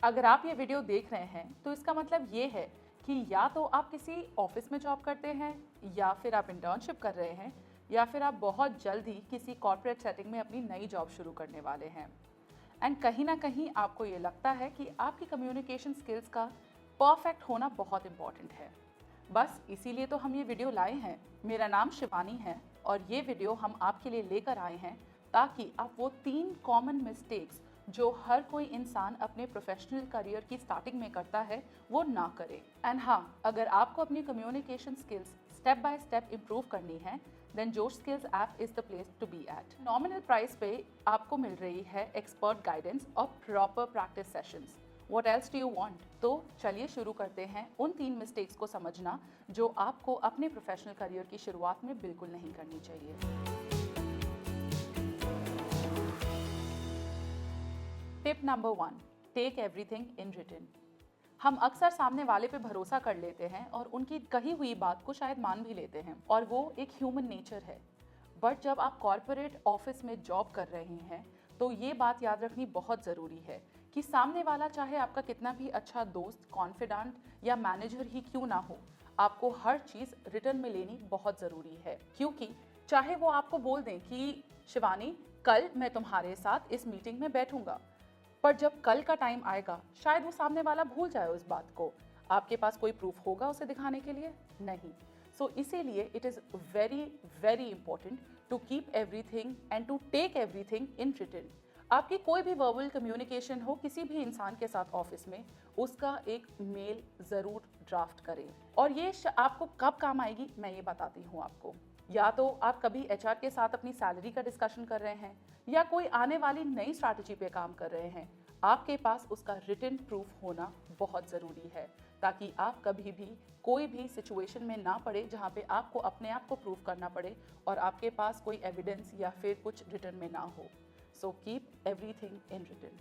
अगर आप ये वीडियो देख रहे हैं तो इसका मतलब ये है कि या तो आप किसी ऑफिस में जॉब करते हैं, या फिर आप इंटर्नशिप कर रहे हैं, या फिर आप बहुत जल्द ही किसी कॉर्पोरेट सेटिंग में अपनी नई जॉब शुरू करने वाले हैं। एंड कहीं ना कहीं आपको ये लगता है कि आपकी कम्युनिकेशन स्किल्स का परफेक्ट होना बहुत इंपॉर्टेंट है। बस इसीलिए तो हम ये वीडियो लाए हैं। मेरा नाम शिवानी है और ये वीडियो हम आपके लिए लेकर आए हैं ताकि आप वो 3 कॉमन मिस्टेक्स जो हर कोई इंसान अपने प्रोफेशनल करियर की स्टार्टिंग में करता है वो ना करे। एंड हाँ, अगर आपको अपनी communication skills step by step improve करनी है then Josh skills app is the place to be at. Nominal price पे आपको मिल रही है एक्सपर्ट गाइडेंस और proper practice sessions. What else do you want? तो चलिए शुरू करते हैं उन 3 मिस्टेक्स को समझना जो आपको अपने प्रोफेशनल करियर की शुरुआत में बिल्कुल नहीं करनी चाहिए। Tip number 1, take everything in written. हम अक्सर सामने वाले पे भरोसा कर लेते हैं और उनकी कही हुई बात को शायद मान भी लेते हैं, और वो एक ह्यूमन नेचर है। बट जब आप कॉर्पोरेट ऑफिस में जॉब कर रहे हैं तो ये बात याद रखनी बहुत ज़रूरी है कि सामने वाला चाहे आपका कितना भी अच्छा दोस्त, कॉन्फिडेंट या मैनेजर ही क्यों ना हो, आपको हर चीज़ रिटर्न में लेनी बहुत ज़रूरी है। क्योंकि चाहे वो आपको बोल दें कि शिवानी कल मैं तुम्हारे साथ इस मीटिंग में बैठूंगा, पर जब कल का टाइम आएगा शायद वो सामने वाला भूल जाए उस बात को। आपके पास कोई प्रूफ होगा उसे दिखाने के लिए? नहीं। सो इसीलिए it is very very important to keep everything and to take everything in written. आपकी कोई भी वर्बल कम्युनिकेशन हो किसी भी इंसान के साथ ऑफिस में, उसका एक मेल ज़रूर ड्राफ्ट करें। और ये आपको कब काम आएगी मैं ये बताती हूँ आपको। या तो आप कभी एचआर के साथ अपनी सैलरी का डिस्कशन कर रहे हैं या कोई आने वाली नई स्ट्रैटेजी पे काम कर रहे हैं, आपके पास उसका रिटन प्रूफ होना बहुत ज़रूरी है ताकि आप कभी भी कोई भी सिचुएशन में ना पड़े जहाँ पे आपको अपने आप को प्रूफ करना पड़े और आपके पास कोई एविडेंस या फिर कुछ रिटन में ना हो। So keep everything in written.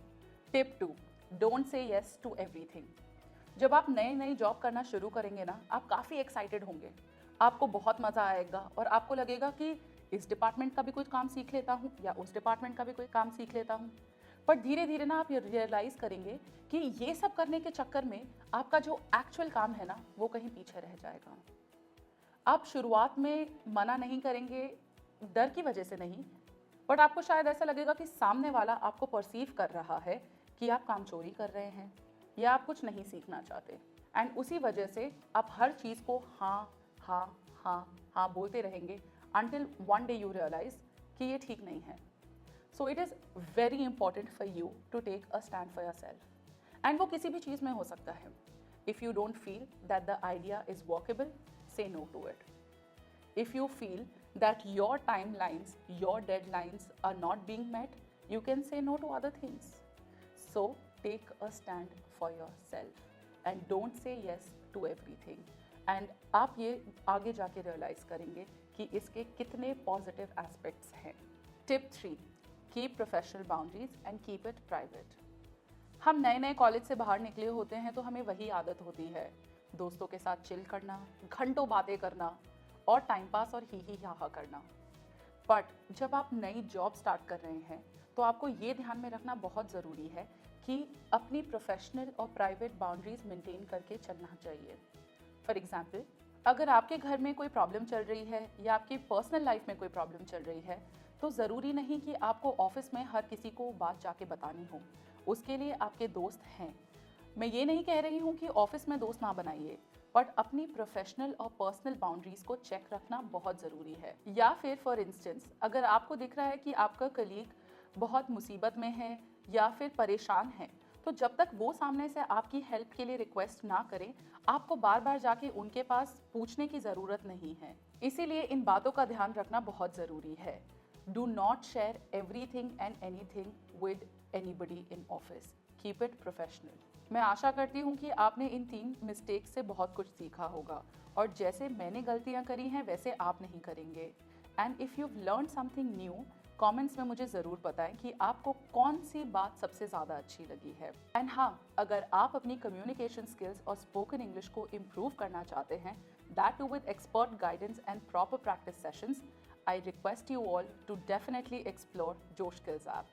Tip 2, don't say yes to everything. जब आप नई जॉब करना शुरू करेंगे ना, आप काफ़ी एक्साइटेड होंगे, आपको बहुत मज़ा आएगा और आपको लगेगा कि इस डिपार्टमेंट का भी कुछ काम सीख लेता हूँ या उस डिपार्टमेंट का भी कोई काम सीख लेता हूँ। पर धीरे धीरे ना आप ये रियलाइज़ करेंगे कि ये सब करने के चक्कर में आपका जो एक्चुअल काम है ना वो कहीं पीछे रह जाएगा। आप शुरुआत में मना नहीं करेंगे, डर की वजह से नहीं, बट आपको शायद ऐसा लगेगा कि सामने वाला आपको परसीव कर रहा है कि आप काम चोरी कर रहे हैं या आप कुछ नहीं सीखना चाहते। एंड उसी वजह से आप हर चीज़ को हाँ हाँ हाँ हाँ बोलते रहेंगे until one day you realize कि ये ठीक नहीं है। So it is very important for you to take a stand for yourself. And वो किसी भी चीज़ में हो सकता है। If you don't feel that the idea is workable, say no to it. If you feel that your timelines, your deadlines are not being met, you can say no to other things. So take a stand for yourself and don't say yes to everything. And आप ये आगे जाके realise करेंगे कि इसके कितने positive aspects हैं। Tip 3, keep professional boundaries and keep it private. हम नए कॉलेज से बाहर निकले होते हैं तो हमें वही आदत होती है, दोस्तों के साथ चिल करना, घंटों बातें करना और टाइम पास और ही हा करना। बट जब आप नई जॉब स्टार्ट कर रहे हैं तो आपको ये ध्यान में रखना बहुत ज़रूरी है कि अपनी प्रोफेशनल और प्राइवेट बाउंड्रीज मेंटेन करके चलना चाहिए। फॉर एग्जाम्पल, अगर आपके घर में कोई प्रॉब्लम चल रही है या आपकी पर्सनल लाइफ में कोई प्रॉब्लम चल रही है तो ज़रूरी नहीं कि आपको ऑफिस में हर किसी को बात जाके बतानी हो। उसके लिए आपके दोस्त हैं। मैं ये नहीं कह रही हूँ कि ऑफिस में दोस्त ना बनाइए, बट अपनी प्रोफेशनल और पर्सनल बाउंड्रीज को चेक रखना बहुत ज़रूरी है। या फिर फॉर इंस्टेंस, अगर आपको दिख रहा है कि आपका कलीग बहुत मुसीबत में है या फिर परेशान है, तो जब तक वो सामने से आपकी हेल्प के लिए रिक्वेस्ट ना करें, आपको बार बार जाके उनके पास पूछने की ज़रूरत नहीं है। इसीलिए इन बातों का ध्यान रखना बहुत ज़रूरी है। Do not share everything and anything with anybody in office. Keep it professional. मैं आशा करती हूँ कि आपने इन 3 मिस्टेक से बहुत कुछ सीखा होगा और जैसे मैंने गलतियाँ करी हैं वैसे आप नहीं करेंगे। And if you learn something new, comments में मुझे ज़रूर बताएं कि आपको कौन सी बात सबसे ज़्यादा अच्छी लगी है। एंड हाँ, अगर आप अपनी कम्युनिकेशन स्किल्स और स्पोकन इंग्लिश को इम्प्रूव करना चाहते हैं, that too with expert guidance and proper practice sessions, I request you all to definitely explore Josh Skills app.